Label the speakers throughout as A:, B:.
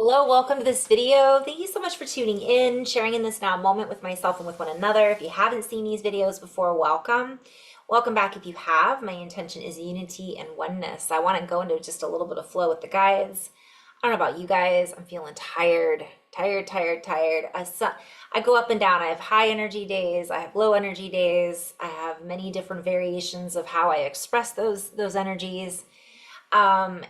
A: Hello, welcome to this video. Thank you so much for tuning in, sharing in this now moment with myself and with one another. If you haven't seen these videos before, welcome. Welcome back if you have. My intention is unity and oneness. I want to go into just a little bit of flow with the guides. I don't know about you guys. I'm feeling tired. I go up and down. I have high energy days. I have low energy days. I have many different variations of how I express those energies. I'm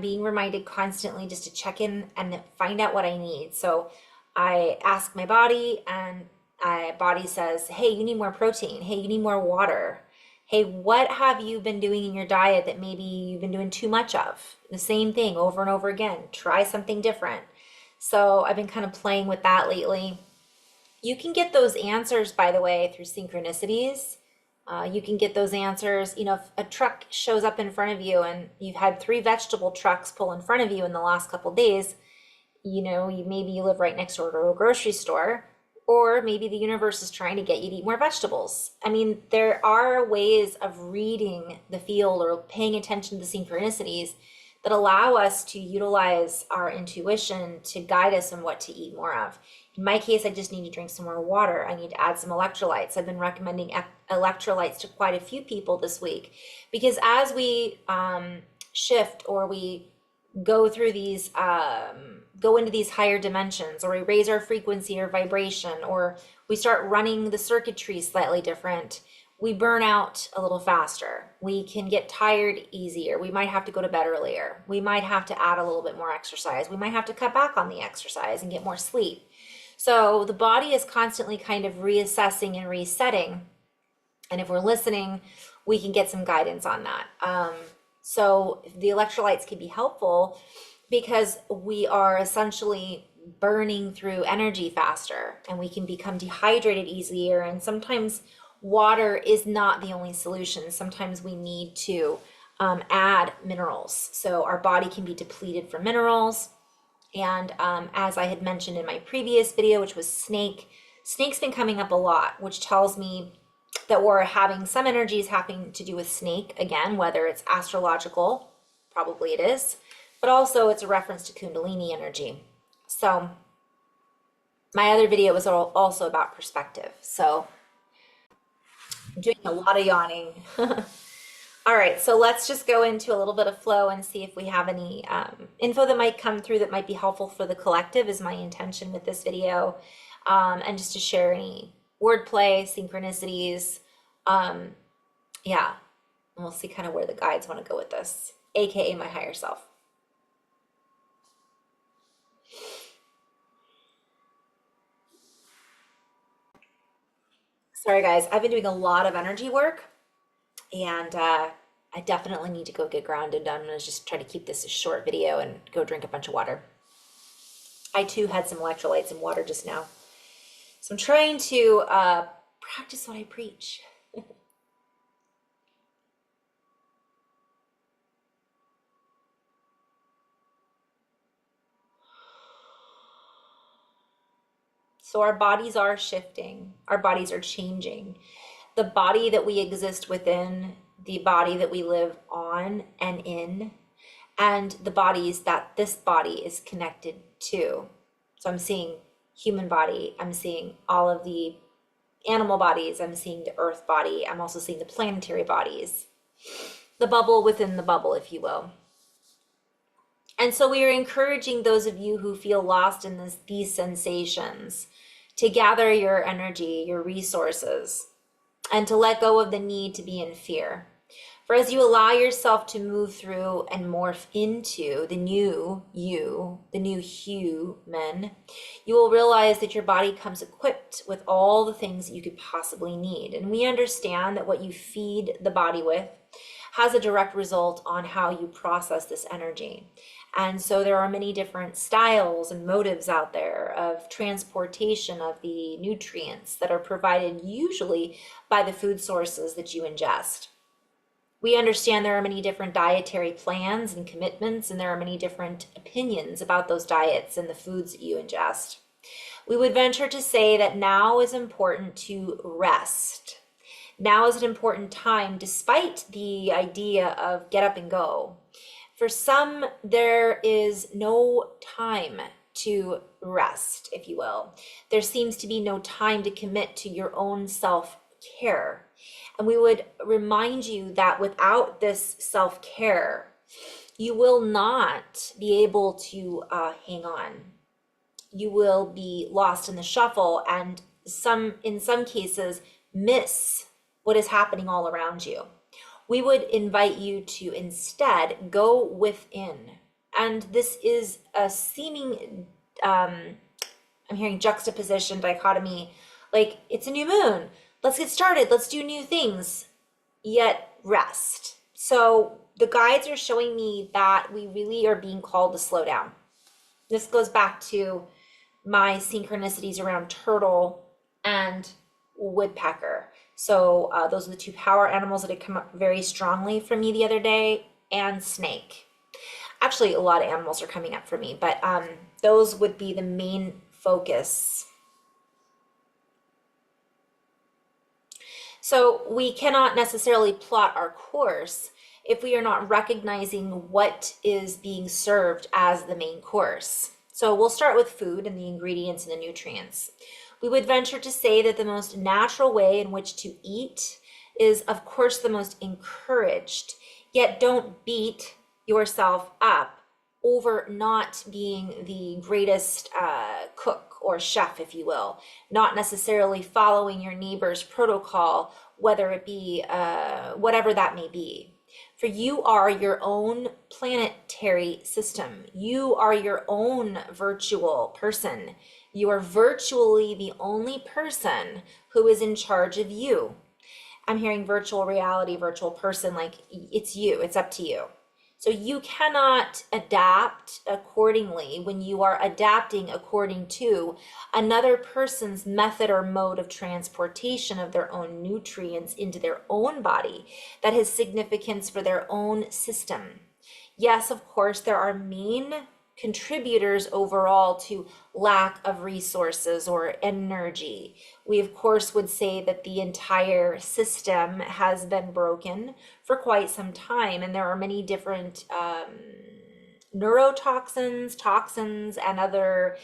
A: being reminded constantly just to check in and find out what I need. So I ask my body, and my body says, hey, you need more protein. Hey, you need more water. Hey, what have you been doing in your diet that maybe you've been doing too much of? The same thing over and over again. Try something different. So I've been kind of playing with that lately. You can get those answers, by the way, through synchronicities. You can get those answers. If a truck shows up in front of you and you've had 3 vegetable trucks pull in front of you in the last couple of days, maybe you live right next door to a grocery store, or maybe the universe is trying to get you to eat more vegetables. I mean, there are ways of reading the field or paying attention to the synchronicities that allow us to utilize our intuition to guide us on what to eat more of. In my case, I just need to drink some more water. I need to add some electrolytes. I've been recommending electrolytes to quite a few people this week because as we shift, or we go through these, go into these higher dimensions, or we raise our frequency or vibration, or we start running the circuitry slightly different, we burn out a little faster. We can get tired easier. We might have to go to bed earlier. We might have to add a little bit more exercise. We might have to cut back on the exercise and get more sleep. So the body is constantly kind of reassessing and resetting. And if we're listening, we can get some guidance on that. So the electrolytes can be helpful because we are essentially burning through energy faster, and we can become dehydrated easier. And sometimes water is not the only solution. Sometimes we need to add minerals. So our body can be depleted from minerals. And as I had mentioned in my previous video, which was snake's been coming up a lot, which tells me that we're having some energies having to do with snake, again, whether it's astrological, probably it is, but also it's a reference to Kundalini energy. So my other video was also about perspective. So I'm doing a lot of yawning. All right, so let's just go into a little bit of flow and see if we have any info that might come through that might be helpful for the collective, is my intention with this video. And just to share any wordplay, synchronicities. Yeah, and we'll see kind of where the guides want to go with this, AKA my higher self. Sorry guys, I've been doing a lot of energy work, and I definitely need to go get grounded. I'm gonna just try to keep this a short video and go drink a bunch of water. I too had some electrolytes and water just now. So I'm trying to practice what I preach. So our bodies are shifting, our bodies are changing. The body that we exist within, the body that we live on and in, and the bodies that this body is connected to. So I'm seeing human body, I'm seeing all of the animal bodies, I'm seeing the earth body, I'm also seeing the planetary bodies, the bubble within the bubble, if you will. And so we are encouraging those of you who feel lost in these sensations to gather your energy, your resources, and to let go of the need to be in fear. For as you allow yourself to move through and morph into the new you, the new human, you will realize that your body comes equipped with all the things that you could possibly need. And we understand that what you feed the body with has a direct result on how you process this energy. And so there are many different styles and motives out there of transportation of the nutrients that are provided usually by the food sources that you ingest. We understand there are many different dietary plans and commitments, and there are many different opinions about those diets and the foods that you ingest. We would venture to say that now is important to rest. Now is an important time, despite the idea of get up and go. For some, there is no time to rest, if you will. There seems to be no time to commit to your own self-care. And we would remind you that without this self-care, you will not be able to hang on. You will be lost in the shuffle and in some cases miss what is happening all around you. We would invite you to instead go within. And this is a seeming, I'm hearing juxtaposition, dichotomy, like it's a new moon. Let's get started. Let's do new things, yet rest. So the guides are showing me that we really are being called to slow down. This goes back to my synchronicities around turtle and woodpecker. So those are the two power animals that had come up very strongly for me the other day, and snake. Actually, a lot of animals are coming up for me, but those would be the main focus. So we cannot necessarily plot our course if we are not recognizing what is being served as the main course. So we'll start with food and the ingredients and the nutrients. We would venture to say that the most natural way in which to eat is, of course, the most encouraged. Yet don't beat yourself up over not being the greatest cook or chef, if you will, not necessarily following your neighbor's protocol, whether it be whatever that may be. For you are your own planetary system. You are your own virtual person. You are virtually the only person who is in charge of you. I'm hearing virtual reality, virtual person, like it's you, it's up to you. So you cannot adapt accordingly when you are adapting according to another person's method or mode of transportation of their own nutrients into their own body that has significance for their own system. Yes, of course, there are main contributors overall to lack of resources or energy. We, of course, would say that the entire system has been broken for quite some time, and there are many different neurotoxins, toxins, and other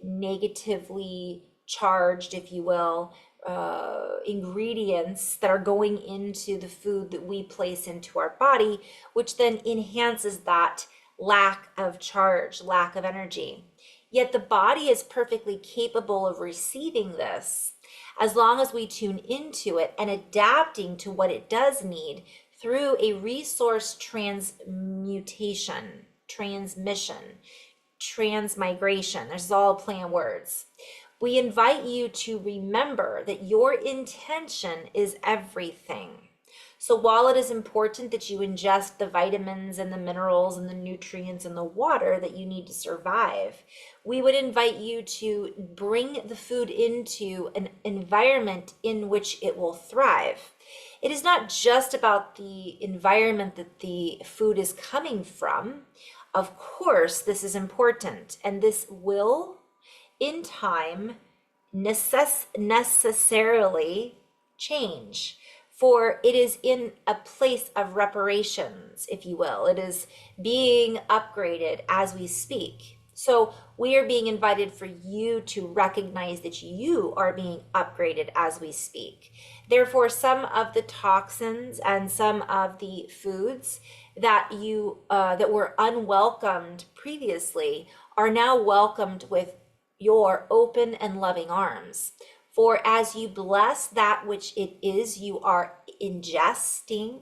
A: negatively charged, if you will, ingredients that are going into the food that we place into our body, which then enhances that lack of charge, lack of energy. Yet the body is perfectly capable of receiving this as long as we tune into it and adapting to what it does need through a resource transmutation, transmission, transmigration. There's all a play on words. We invite you to remember that your intention is everything. So while it is important that you ingest the vitamins and the minerals and the nutrients and the water that you need to survive, we would invite you to bring the food into an environment in which it will thrive. It is not just about the environment that the food is coming from. Of course, this is important, and this will, in time, necessarily change. For it is in a place of reparations, if you will. It is being upgraded as we speak. So we are being invited for you to recognize that you are being upgraded as we speak. Therefore, some of the toxins and some of the foods that that were unwelcomed previously are now welcomed with your open and loving arms. For as you bless that which it is you are ingesting,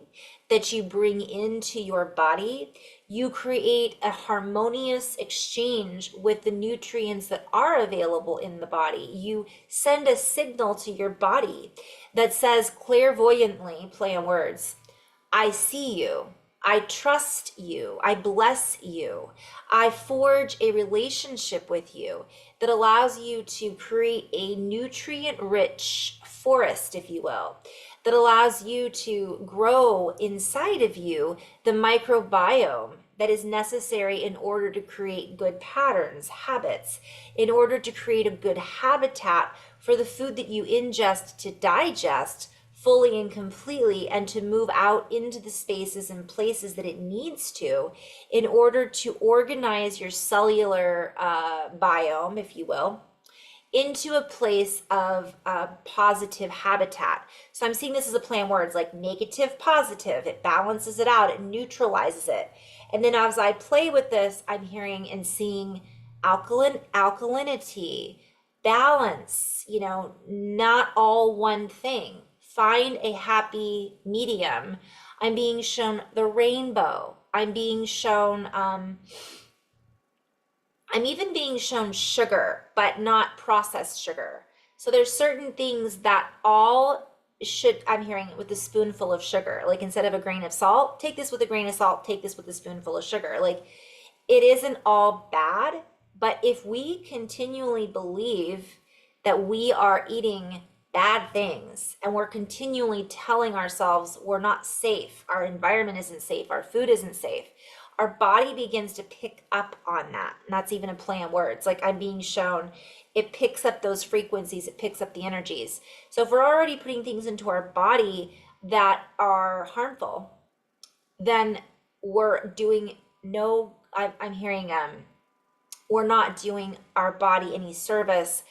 A: that you bring into your body, you create a harmonious exchange with the nutrients that are available in the body. You send a signal to your body that says clairvoyantly, play on words, I see you. I trust you. I bless you. I forge a relationship with you that allows you to create a nutrient-rich forest, if you will, that allows you to grow inside of you the microbiome that is necessary in order to create good patterns, habits, in order to create a good habitat for the food that you ingest to digest fully and completely, and to move out into the spaces and places that it needs to in order to organize your cellular biome, if you will, into a place of positive habitat. So I'm seeing this as a play on words, like negative, positive. It balances it out, it neutralizes it. And then as I play with this, I'm hearing and seeing alkalinity, balance, not all one thing. Find a happy medium. I'm being shown the rainbow. I'm even being shown sugar, but not processed sugar. So there's certain things that all should, I'm hearing with a spoonful of sugar. Like instead of a grain of salt, take this with a grain of salt, take this with a spoonful of sugar. Like it isn't all bad, but if we continually believe that we are eating bad things and we're continually telling ourselves we're not safe, our environment isn't safe, our food isn't safe, our body begins to pick up on that. And that's even a play on words. Like I'm being shown, it picks up those frequencies, it picks up the energies. So if we're already putting things into our body that are harmful, then we're doing I'm hearing we're not doing our body any service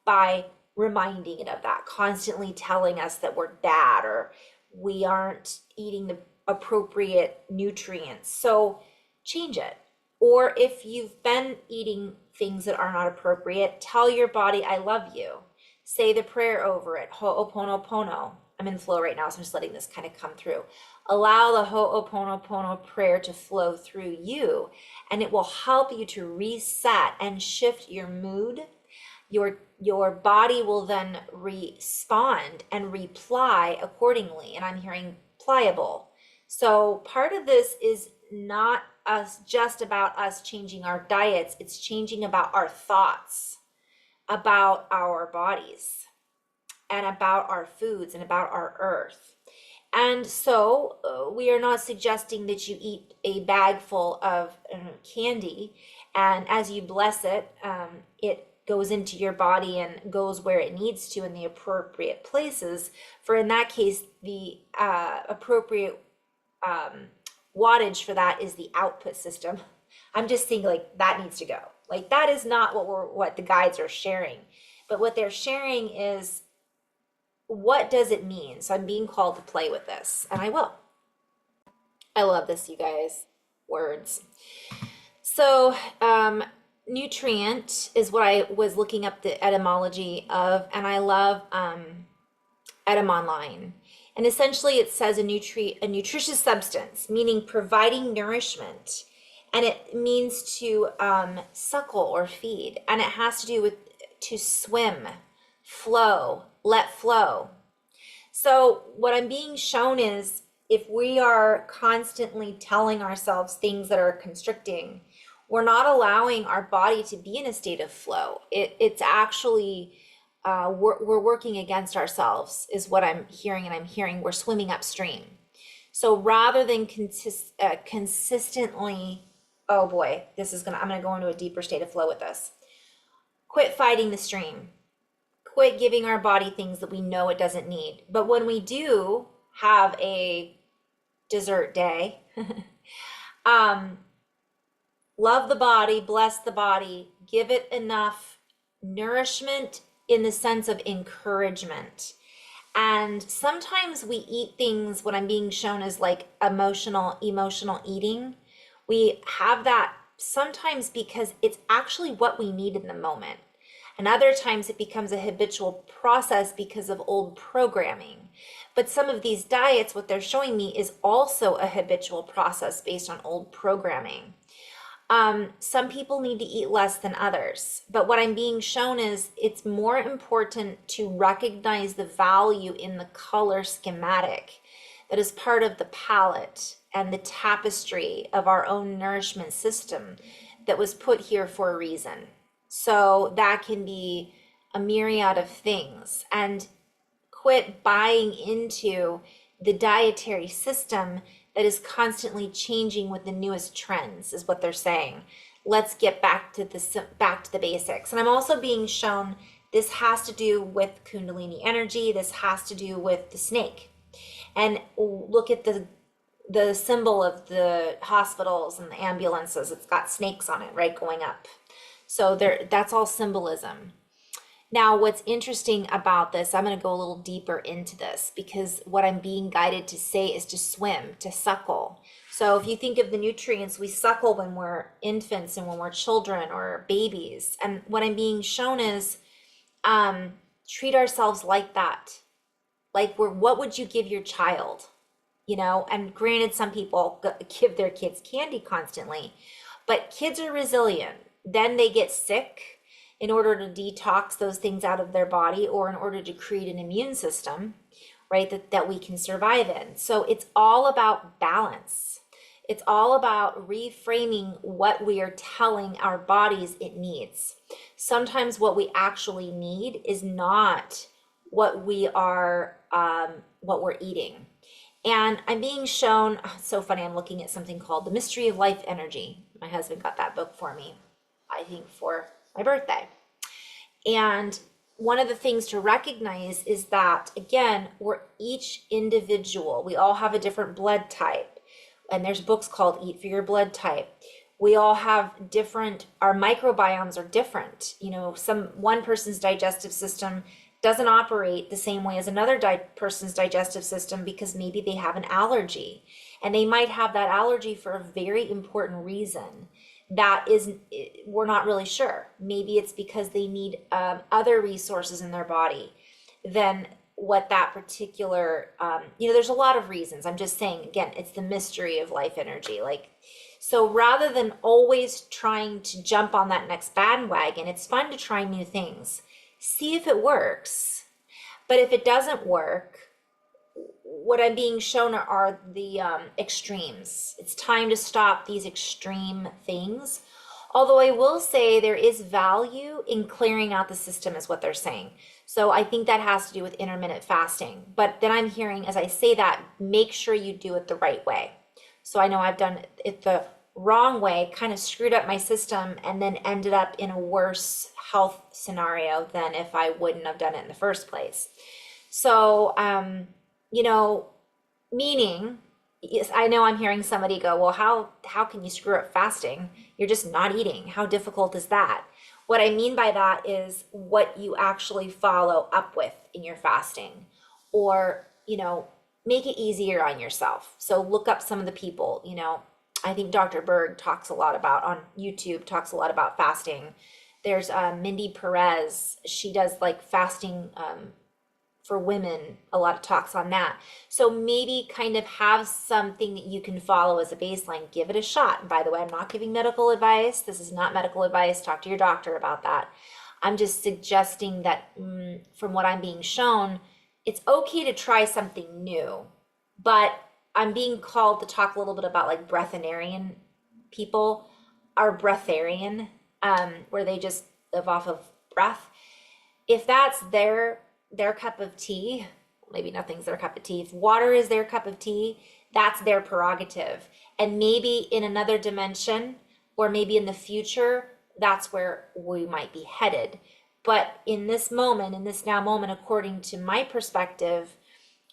A: by reminding it of that, constantly telling us that we're bad or we aren't eating the appropriate nutrients. So change it. Or if you've been eating things that are not appropriate, tell your body, I love you. Say the prayer over it, ho'oponopono. I'm in flow right now, so I'm just letting this kind of come through. Allow the ho'oponopono prayer to flow through you, and it will help you to reset and shift your mood. Your body will then respond and reply accordingly. And I'm hearing pliable. So part of this is not just about us changing our diets. It's changing about our thoughts, about our bodies, and about our foods, and about our earth. And so we are not suggesting that you eat a bag full of candy, and as you bless it, it goes into your body and goes where it needs to in the appropriate places. For in that case, the appropriate wattage for that is the output system. I'm just thinking like that needs to go. Like that is not what the guides are sharing, but what they're sharing is what does it mean? So I'm being called to play with this, and I will. I love this, you guys. Words. So nutrient is what I was looking up the etymology of, and I love Etymonline. And essentially it says a nutritious substance, meaning providing nourishment. And it means to suckle or feed. And it has to do with to swim, flow, let flow. So what I'm being shown is if we are constantly telling ourselves things that are constricting, we're not allowing our body to be in a state of flow. It's actually, we're working against ourselves is what I'm hearing, and I'm hearing we're swimming upstream. So rather than consistently, oh boy, I'm gonna go into a deeper state of flow with this. Quit fighting the stream. Quit giving our body things that we know it doesn't need. But when we do have a dessert day, love the body, bless the body, give it enough nourishment in the sense of encouragement. And sometimes we eat things, what I'm being shown is like emotional eating. We have that sometimes because it's actually what we need in the moment. And other times it becomes a habitual process because of old programming. But some of these diets, what they're showing me is also a habitual process based on old programming. Some people need to eat less than others, but what I'm being shown is it's more important to recognize the value in the color schematic that is part of the palette and the tapestry of our own nourishment system that was put here for a reason. So that can be a myriad of things, and quit buying into the dietary system that is constantly changing with the newest trends is what they're saying. Let's get back to the basics. And I'm also being shown This has to do with Kundalini energy. This has to do with the snake. And look at the symbol of the hospitals and the ambulances. It's got snakes on it, right, going up. So that's all symbolism. Now, what's interesting about this, I'm going to go a little deeper into this because what I'm being guided to say is to swim, to suckle. So if you think of the nutrients, we suckle when we're infants and when we're children or babies. And what I'm being shown is treat ourselves like that. Like what would you give your child? And granted, some people give their kids candy constantly, but kids are resilient. Then they get sick in order to detox those things out of their body or in order to create an immune system, right, that we can survive in. So it's all about balance. It's all about reframing what we are telling our bodies it needs. Sometimes what we actually need is not what we're eating. And I'm being shown, it's so funny, I'm looking at something called The Mystery of Life Energy. My husband got that book for me, I think for my birthday. And one of the things to recognize is that, again, we're each individual. We all have a different blood type. And there's books called Eat for Your Blood Type. We all have our microbiomes are different. One person's digestive system doesn't operate the same way as another person's digestive system because maybe they have an allergy. And they might have that allergy for a very important reason. We're not really sure. Maybe it's because they need other resources in their body than what that particular, there's a lot of reasons. I'm just saying, again, it's the mystery of life energy. So rather than always trying to jump on that next bandwagon, it's fun to try new things. See if it works. But if it doesn't work, what I'm being shown are the extremes. It's time to stop these extreme things. Although I will say there is value in clearing out the system is what they're saying. So I think that has to do with intermittent fasting. But then I'm hearing, as I say that, make sure you do it the right way. So I know I've done it the wrong way, kind of screwed up my system, and then ended up in a worse health scenario than if I wouldn't have done it in the first place. So, meaning, yes, I know I'm hearing somebody go, well, how can you screw up fasting? You're just not eating. How difficult is that? What I mean by that is what you actually follow up with in your fasting, or, make it easier on yourself. So look up some of the people, I think Dr. Berg talks a lot about on YouTube, talks a lot about fasting. There's Mindy Perez. She does fasting for women, a lot of talks on that. So maybe kind of have something that you can follow as a baseline. Give it a shot. And by the way, I'm not giving medical advice. This is not medical advice. Talk to your doctor about that. I'm just suggesting that from what I'm being shown, it's okay to try something new. But I'm being called to talk a little bit about breatharian people are breatharian, where they just live off of breath. If that's their cup of tea, maybe nothing's their cup of tea. If water is their cup of tea, that's their prerogative. And maybe in another dimension, or maybe in the future, that's where we might be headed. But in this moment, in this now moment, according to my perspective,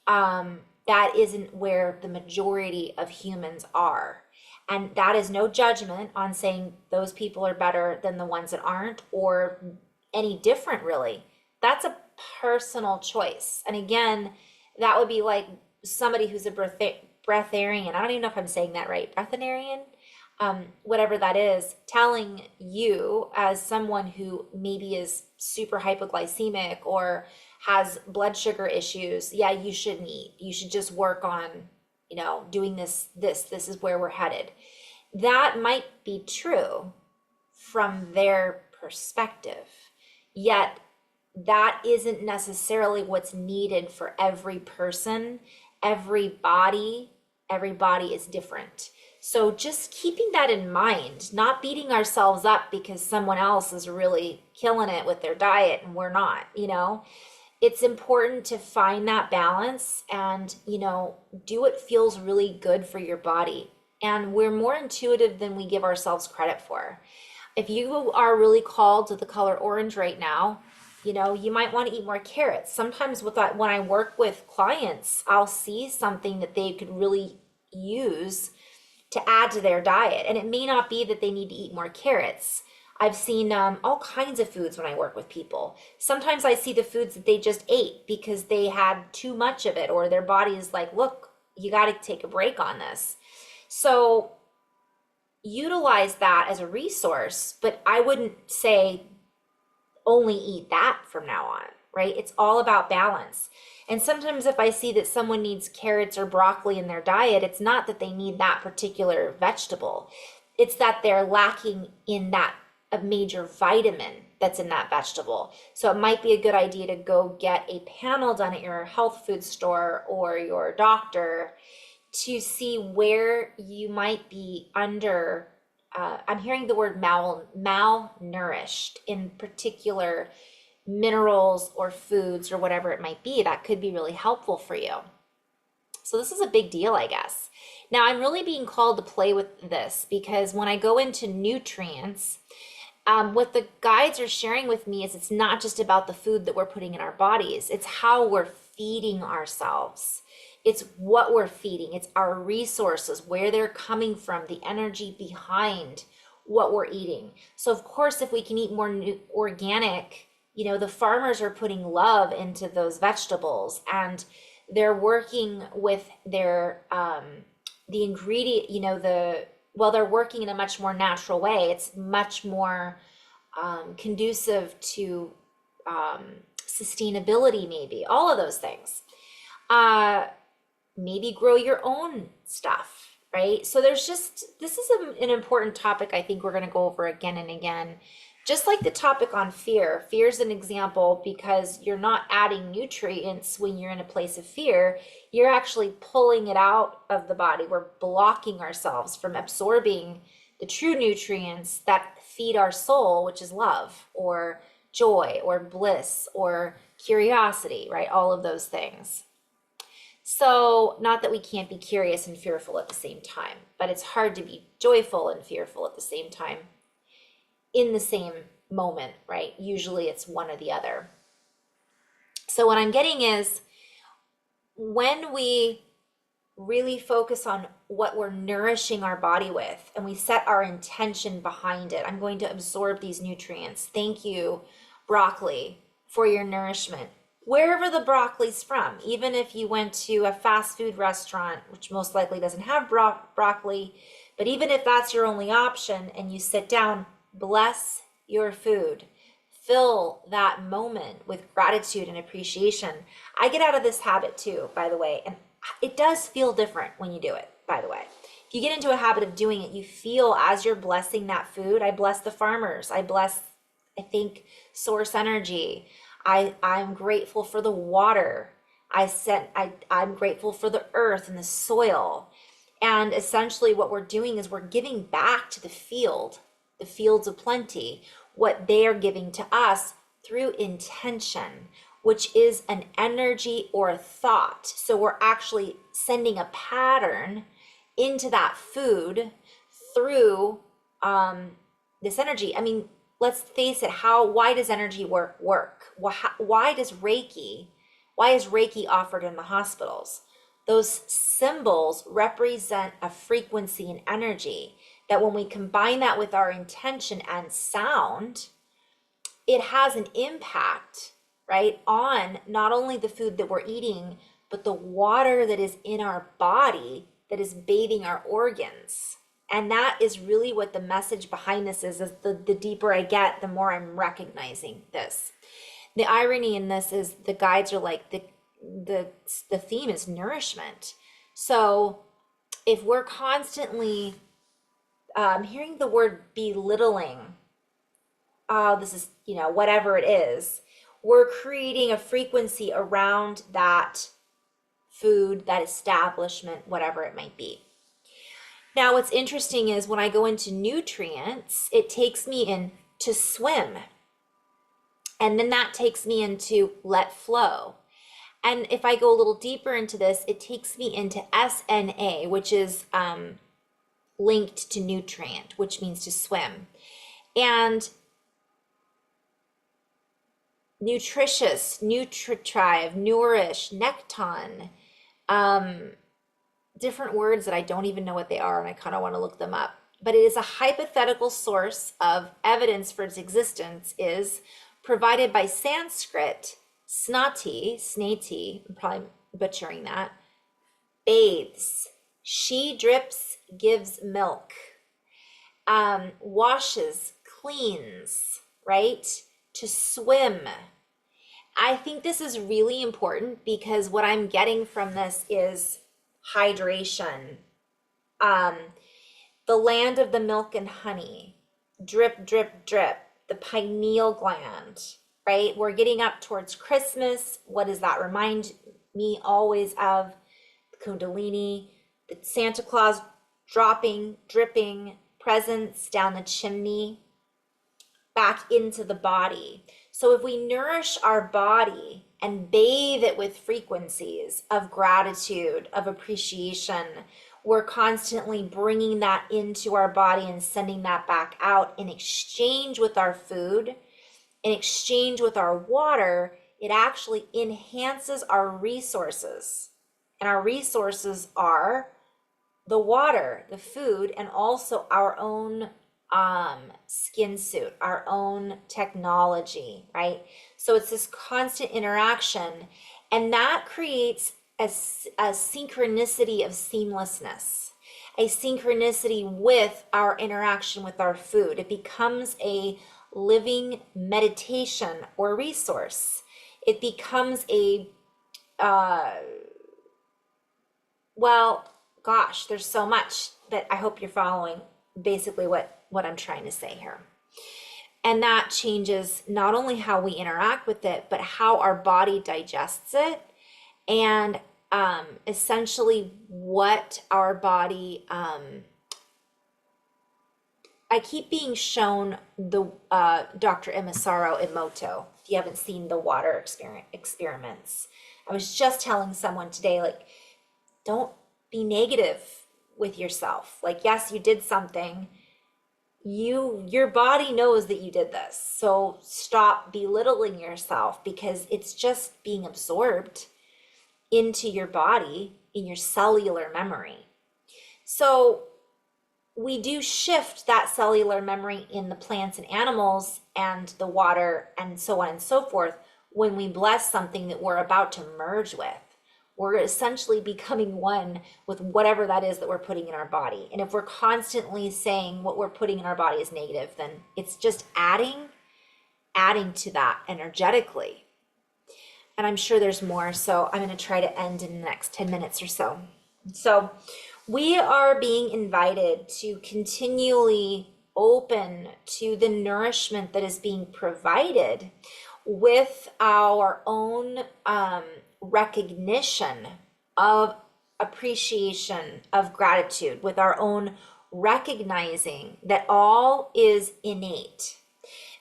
A: that isn't where the majority of humans are. And that is no judgment on saying those people are better than the ones that aren't, or any different, really. That's a personal choice. And again, that would be like somebody who's a breatharian. I don't even know if I'm saying that right. Breatharian, whatever that is, telling you as someone who maybe is super hypoglycemic or has blood sugar issues, yeah, you shouldn't eat. You should just work on, doing this is where we're headed. That might be true from their perspective, yet that isn't necessarily what's needed for every person. Every body is different. So just keeping that in mind, not beating ourselves up because someone else is really killing it with their diet and we're not, It's important to find that balance and, do what feels really good for your body. And we're more intuitive than we give ourselves credit for. If you are really called to the color orange right now, You know, you might want to eat more carrots. Sometimes with that, when I work with clients, I'll see something that they could really use to add to their diet. And it may not be that they need to eat more carrots. I've seen all kinds of foods when I work with people. Sometimes I see the foods that they just ate because they had too much of it, or their body is like, look, you got to take a break on this. So utilize that as a resource, but I wouldn't say only eat that from now on, right? It's all about balance. And sometimes if I see that someone needs carrots or broccoli in their diet, it's not that they need that particular vegetable. It's that they're lacking in that a major vitamin that's in that vegetable. So it might be a good idea to go get a panel done at your health food store or your doctor to see where you might be under, I'm hearing the word malnourished in particular minerals or foods or whatever it might be. That could be really helpful for you. So this is a big deal, I guess. Now I'm really being called to play with this because when I go into nutrients, what the guides are sharing with me is it's not just about the food that we're putting in our bodies, it's how we're feeding ourselves. It's what we're feeding, it's our resources, where they're coming from, the energy behind what we're eating. So of course, if we can eat more organic, you know, the farmers are putting love into those vegetables and they're working with their, the ingredient, you know, they're working in a much more natural way. It's much more conducive to sustainability, maybe, all of those things. Maybe grow your own stuff, right? So this is an important topic I think we're going to go over again and again. Just like the topic on fear. Fear is an example because you're not adding nutrients when you're in a place of fear. You're actually pulling it out of the body. We're blocking ourselves from absorbing the true nutrients that feed our soul, which is love or joy or bliss or curiosity, right? All of those things. So not that we can't be curious and fearful at the same time, but it's hard to be joyful and fearful at the same time in the same moment, right? Usually it's one or the other. So what I'm getting is when we really focus on what we're nourishing our body with and we set our intention behind it, I'm going to absorb these nutrients. Thank you, broccoli, for your nourishment. Wherever the broccoli's from, even if you went to a fast food restaurant, which most likely doesn't have broccoli, but even if that's your only option and you sit down, bless your food. Fill that moment with gratitude and appreciation. I get out of this habit too, by the way, and it does feel different when you do it, by the way. If you get into a habit of doing it, you feel as you're blessing that food. I bless the farmers. I think, source energy. I'm grateful for the water. I'm grateful for the earth and the soil. And essentially what we're doing is we're giving back to the fields of plenty, what they are giving to us through intention, which is an energy or a thought. So we're actually sending a pattern into that food through this energy. I mean, let's face it, why does energy work? Why is Reiki offered in the hospitals? Those symbols represent a frequency and energy that when we combine that with our intention and sound, it has an impact, right, on not only the food that we're eating, but the water that is in our body that is bathing our organs. And that is really what the message behind this is the deeper I get, the more I'm recognizing this. The irony in this is the guides are like, the theme is nourishment. So if we're constantly hearing the word belittling, this is, whatever it is, we're creating a frequency around that food, that establishment, whatever it might be. Now, what's interesting is when I go into nutrients, it takes me into swim. And then that takes me into let flow. And if I go a little deeper into this, it takes me into SNA, which is linked to nutrient, which means to swim. And nutritious, nutritive, nourish, nekton, um, different words that I don't even know what they are, and I kind of want to look them up. But it is a hypothetical source of evidence for its existence is provided by Sanskrit, snati, I'm probably butchering that, bathes. She drips, gives milk, washes, cleans, right? To swim. I think this is really important because what I'm getting from this is hydration. Um, the land of the milk and honey, drip, drip, drip, the pineal gland, right? We're getting up towards Christmas. What does that remind me always of? The Kundalini, the Santa Claus dropping, dripping presents down the chimney back into the body. So if we nourish our body and bathe it with frequencies of gratitude, of appreciation, we're constantly bringing that into our body and sending that back out in exchange with our food, in exchange with our water. It actually enhances our resources. And our resources are the water, the food, and also our own skin suit, our own technology, right? So it's this constant interaction, and that creates a synchronicity of seamlessness, a synchronicity with our interaction with our food. It becomes a living meditation or resource. It becomes a well, gosh, there's so much that I hope you're following basically what I'm trying to say here. And that changes not only how we interact with it, but how our body digests it, and essentially what our body, I keep being shown the Dr. Imasaru Emoto. If you haven't seen the water experiments, I was just telling someone today, like, don't be negative with yourself. Like, yes, you did something. Your body knows that you did this. So stop belittling yourself because it's just being absorbed into your body, in your cellular memory. So we do shift that cellular memory in the plants and animals and the water and so on and so forth when we bless something that we're about to merge with. We're essentially becoming one with whatever that is that we're putting in our body. And if we're constantly saying what we're putting in our body is negative, then it's just adding to that energetically. And I'm sure there's more, so I'm going to try to end in the next 10 minutes or so. So we are being invited to continually open to the nourishment that is being provided with our own recognition of appreciation, of gratitude, with our own recognizing that all is innate,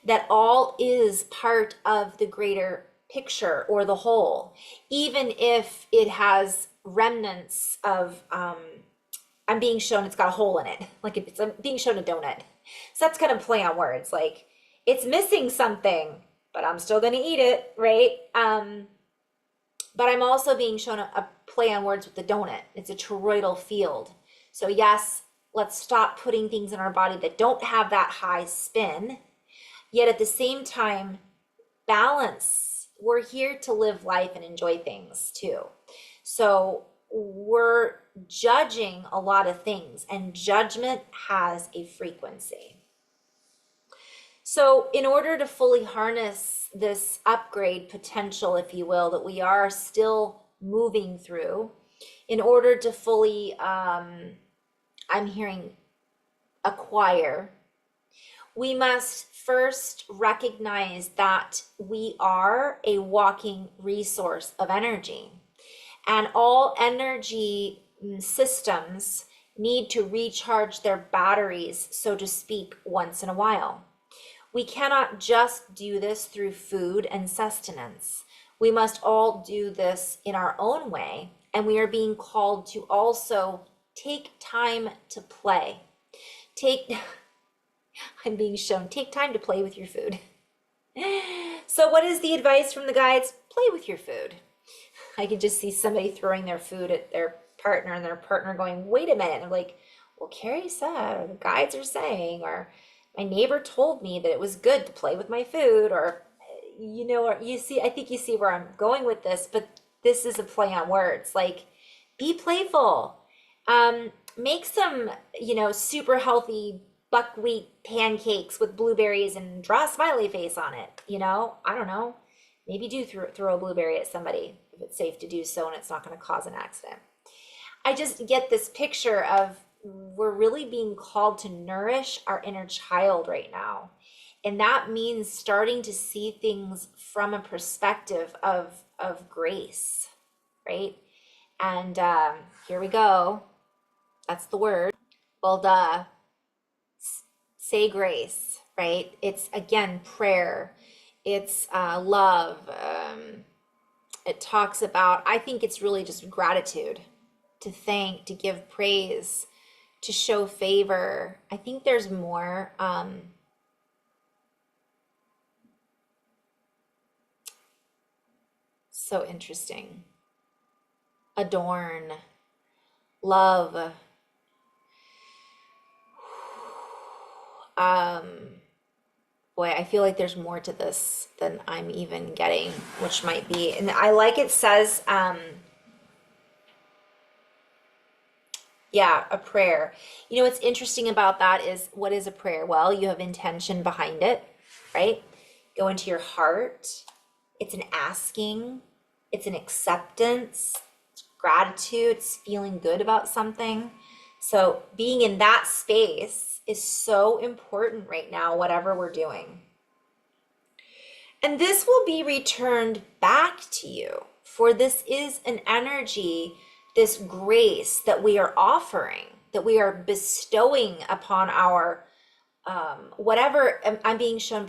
A: that all is part of the greater picture or the whole, even if it has remnants of, I'm being shown it's got a hole in it, like if I'm being shown a donut. So that's kind of play on words, like it's missing something, but I'm still going to eat it, right? But I'm also being shown a play on words with the donut. It's a toroidal field. So yes, let's stop putting things in our body that don't have that high spin, yet at the same time, balance. We're here to live life and enjoy things too. So we're judging a lot of things, and judgment has a frequency. So in order to fully harness this upgrade potential, if you will, that we are still moving through, in order to fully, I'm hearing acquire, we must first recognize that we are a walking resource of energy, and all energy systems need to recharge their batteries, so to speak, once in a while. We cannot just do this through food and sustenance. We must all do this in our own way, and we are being called to also take time to play. I'm being shown, take time to play with your food. So what is the advice from the guides? Play with your food. I could just see somebody throwing their food at their partner and their partner going, wait a minute. And they're like, well, Carrie said, or the guides are saying, or my neighbor told me that it was good to play with my food, or, or you see, I think you see where I'm going with this, but this is a play on words. Like, be playful. Make some, super healthy buckwheat pancakes with blueberries and draw a smiley face on it. I don't know. Maybe do throw a blueberry at somebody if it's safe to do so and it's not going to cause an accident. I just get this picture of we're really being called to nourish our inner child right now. And that means starting to see things from a perspective of grace, right? And here we go. That's the word. Well, duh. Say grace, right? It's, again, prayer. It's love. It talks about, I think it's really just gratitude, to thank, to give praise, to show favor. I think there's more. So interesting. Adorn, love. Boy, I feel like there's more to this than I'm even getting, which might be, and I like it says, yeah, a prayer. What's interesting about that is, what is a prayer? Well, you have intention behind it, right? Go into your heart. It's an asking, it's an acceptance, it's gratitude, it's feeling good about something. So being in that space is so important right now, whatever we're doing. And this will be returned back to you, for this is an energy, this grace that we are offering, that we are bestowing upon our whatever I'm being shown,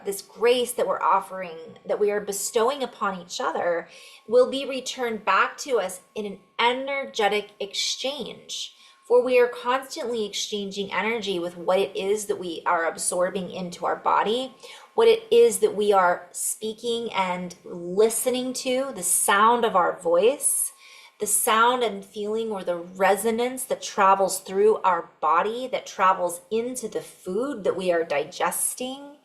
A: this grace that we're offering, that we are bestowing upon each other, will be returned back to us in an energetic exchange. For we are constantly exchanging energy with what it is that we are absorbing into our body, what it is that we are speaking and listening to, the sound of our voice, the sound and feeling, or the resonance that travels through our body, that travels into the food that we are digesting,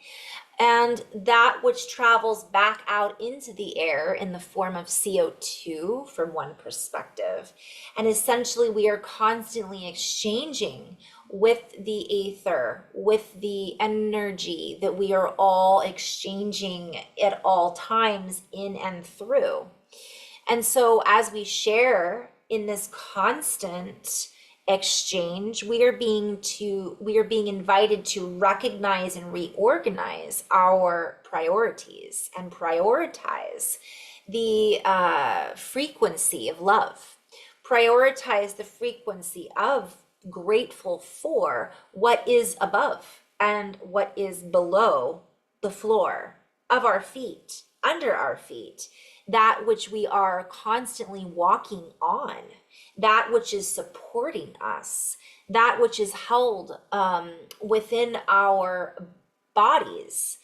A: and that which travels back out into the air in the form of CO2 from one perspective. And essentially, we are constantly exchanging with the ether, with the energy that we are all exchanging at all times in and through. And so as we share in this constant exchange, we are being invited to recognize and reorganize our priorities and prioritize the frequency of love, prioritize the frequency of grateful for what is above and what is below the floor of our feet, under our feet, that which we are constantly walking on, that which is supporting us, that which is held within our bodies,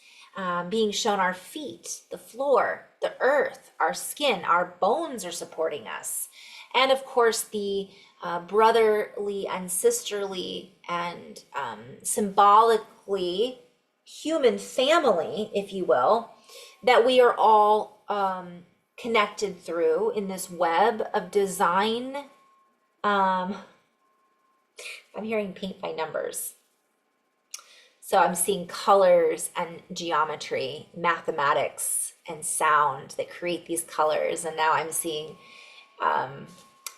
A: being shown our feet, the floor, the earth, our skin, our bones are supporting us. And of course, the brotherly and sisterly and symbolically human family, if you will, that we are all connected through in this web of design. I'm hearing paint by numbers. So I'm seeing colors and geometry, mathematics and sound that create these colors. And now I'm seeing,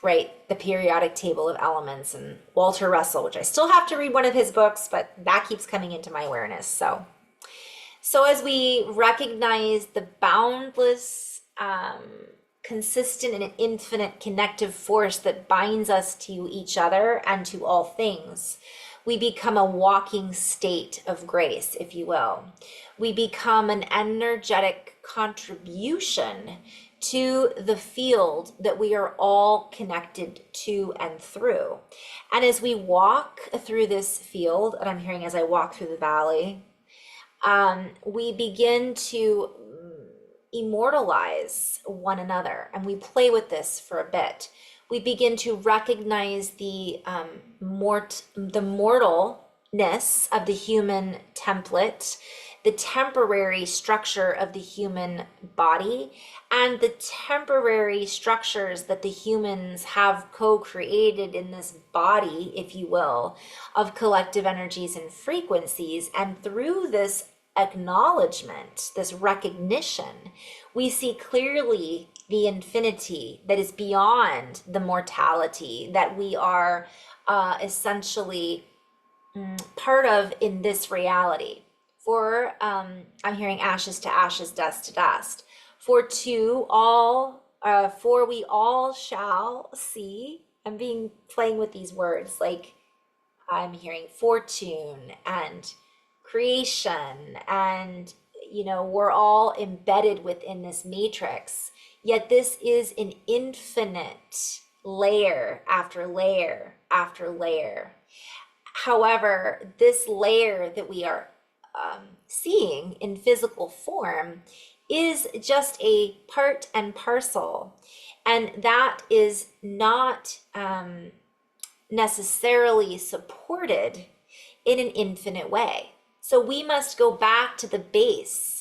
A: the periodic table of elements and Walter Russell, which I still have to read one of his books, but that keeps coming into my awareness. So as we recognize the boundless, consistent and infinite connective force that binds us to each other and to all things, we become a walking state of grace, if you will. We become an energetic contribution to the field that we are all connected to and through. And as we walk through this field, and I'm hearing as I walk through the valley, we begin to immortalize one another, and we play with this for a bit. We begin to recognize the the mortalness of the human template, the temporary structure of the human body, and the temporary structures that the humans have co-created in this body, if you will, of collective energies and frequencies. And through this acknowledgement, this recognition, we see clearly the infinity that is beyond the mortality that we are essentially part of in this reality. For I'm hearing ashes to ashes, dust to dust. For we all shall see. I'm being playing with these words, like I'm hearing fortune and creation, and we're all embedded within this matrix. Yet this is an infinite layer after layer after layer. However, this layer that we are seeing in physical form is just a part and parcel, and that is not necessarily supported in an infinite way. So we must go back to the base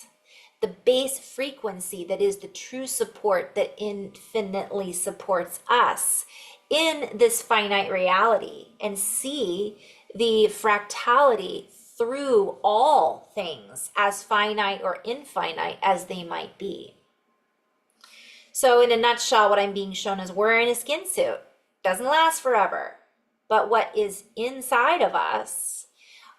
A: frequency that is the true support that infinitely supports us in this finite reality, and see the fractality through all things, as finite or infinite as they might be. So in a nutshell, what I'm being shown is we're in a skin suit. Doesn't last forever. But what is inside of us,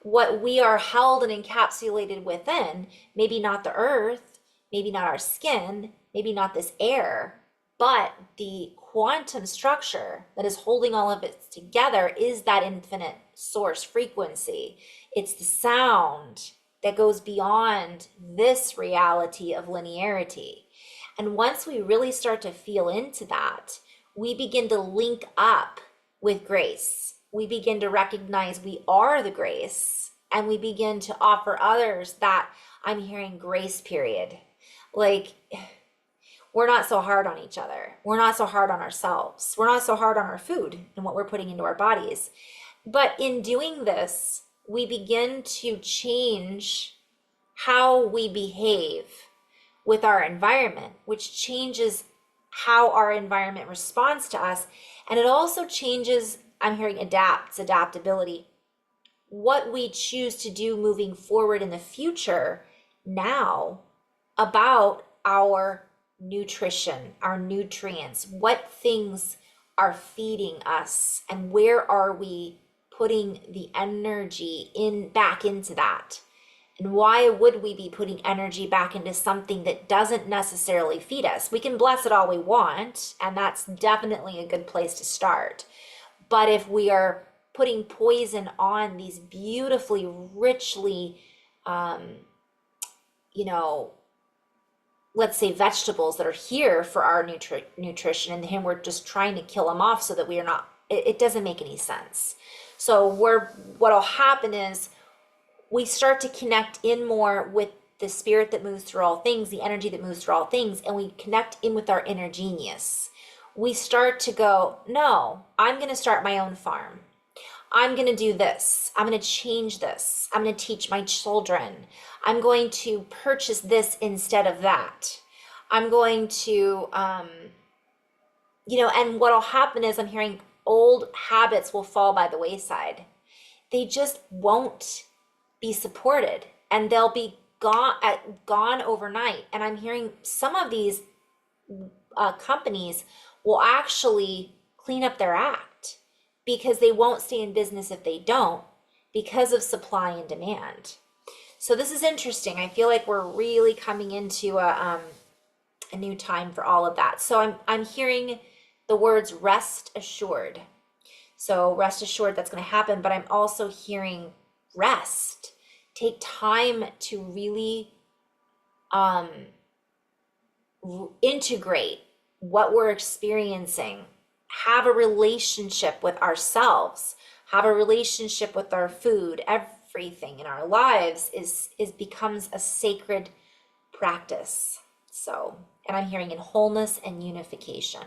A: what we are held and encapsulated within, maybe not the earth, maybe not our skin, maybe not this air, but the quantum structure that is holding all of it together is that infinite source frequency. It's the sound that goes beyond this reality of linearity. And once we really start to feel into that, we begin to link up with grace. We begin to recognize we are the grace, and we begin to offer others that, I'm hearing, grace period. Like, we're not so hard on each other. We're not so hard on ourselves. We're not so hard on our food and what we're putting into our bodies. But in doing this, we begin to change how we behave with our environment, which changes how our environment responds to us. And it also changes, I'm hearing adaptability, what we choose to do moving forward in the future now about our nutrition, our nutrients, what things are feeding us, and where are we putting the energy back into that. And why would we be putting energy back into something that doesn't necessarily feed us? We can bless it all we want, and that's definitely a good place to start. But if we are putting poison on these beautifully, richly, let's say vegetables that are here for our nutrition, and then we're just trying to kill them off so that we are not, it doesn't make any sense. So what'll happen is we start to connect in more with the spirit that moves through all things, the energy that moves through all things, and we connect in with our inner genius. We start to go, no, I'm going to start my own farm. I'm going to do this. I'm going to change this. I'm going to teach my children. I'm going to purchase this instead of that. I'm going to, and what'll happen is I'm hearing old habits will fall by the wayside. They just won't be supported, and they'll be gone overnight. And I'm hearing some of these companies will actually clean up their act, because they won't stay in business if they don't, because of supply and demand. So this is interesting. I feel like we're really coming into a new time for all of that. So I'm hearing the words rest assured. So rest assured that's going to happen, but I'm also hearing rest. Take time to really integrate what we're experiencing, have a relationship with ourselves, have a relationship with our food, everything in our lives is becomes a sacred practice. So, and I'm hearing in wholeness and unification.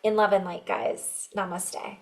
A: In love and light, guys. Namaste.